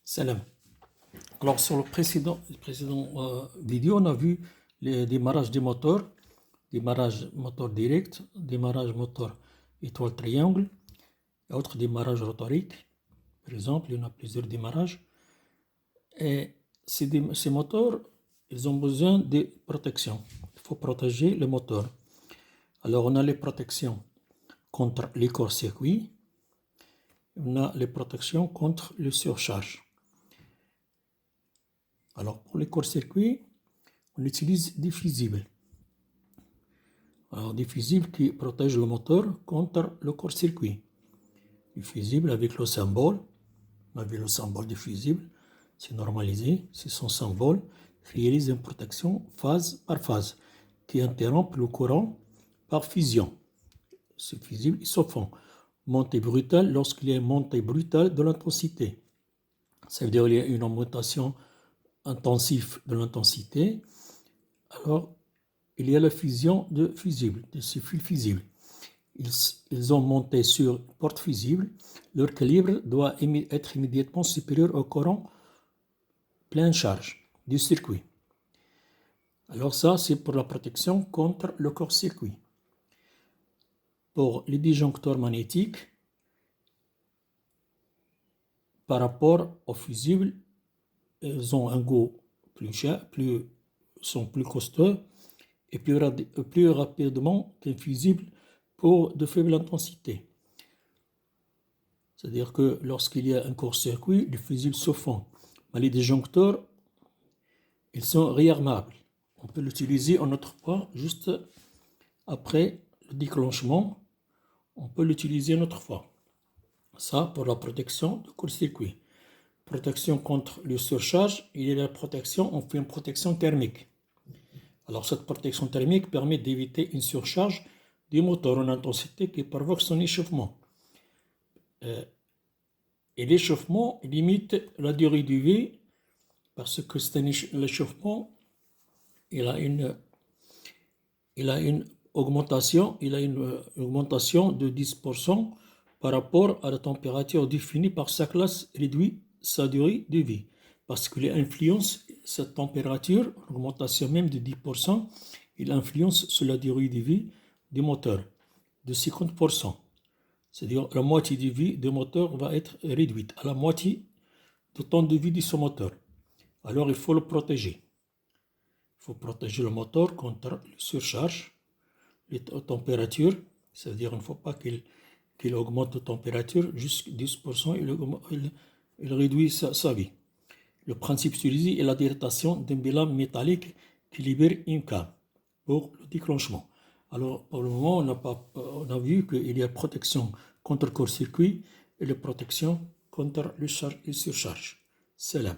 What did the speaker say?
Salam. Alors, sur le précédent vidéo, on a vu le démarrage des moteurs, démarrage moteur direct, démarrage moteur étoile triangle, et autres démarrages rotoriques. Par exemple, il y en a plusieurs démarrages. Et ces moteurs, ils ont besoin de protection. Il faut protéger le moteur. Alors, on a les protections contre les courts-circuits. On a les protections contre le surcharge. Alors, pour les courts-circuits, on utilise des fusibles. Alors, des fusibles qui protègent le moteur contre le court-circuit. Les fusibles avec le symbole, on a vu le symbole du fusible, c'est normalisé, c'est son symbole, réalise une protection phase par phase qui interrompt le courant par fusion. Ces fusibles, ils se font montée brutale lorsqu'il y a une montée brutale de l'intensité. Ça veut dire qu'il y a une augmentation intensive de l'intensité. Alors, il y a la fusion de fusibles, de ces fils fusibles. Ils ont monté sur porte fusible. Leur calibre doit être immédiatement supérieur au courant pleine charge du circuit. Alors ça, c'est pour la protection contre le court-circuit. Pour les disjoncteurs magnétiques, par rapport aux fusibles, ils ont un goût plus cher, sont plus costauds et plus rapidement qu'un fusible pour de faible intensité. C'est-à-dire que lorsqu'il y a un court-circuit, les fusibles se font. Mais les disjoncteurs, ils sont réarmables. On peut l'utiliser en autre fois, juste après le déclenchement, on peut l'utiliser une autre fois. Ça pour la protection du court-circuit. Protection contre le surcharge, il y a la protection, on fait une protection thermique. Alors cette protection thermique permet d'éviter une surcharge du moteur en intensité qui provoque son échauffement. Et l'échauffement limite la durée de vie parce que c'est l'échauffement, il a une augmentation de 10% par rapport à la température définie par sa classe réduit sa durée de vie. Parce qu'il influence cette température, augmentation même de 10%, il influence sur la durée de vie du moteur de 50%. C'est-à-dire la moitié de vie du moteur va être réduite à la moitié du temps de vie de ce moteur. Alors il faut le protéger. Il faut protéger le moteur contre la surcharge, les températures, c'est-à-dire il ne faut pas qu'il augmente la température jusqu'à 10%, il réduit sa vie. Le principe utilisé est la dilatation d'un bilan métallique qui libère une cave pour le déclenchement. Alors, pour le moment, on a vu qu'il y a protection contre le court-circuit et la protection contre le surcharge. Salam.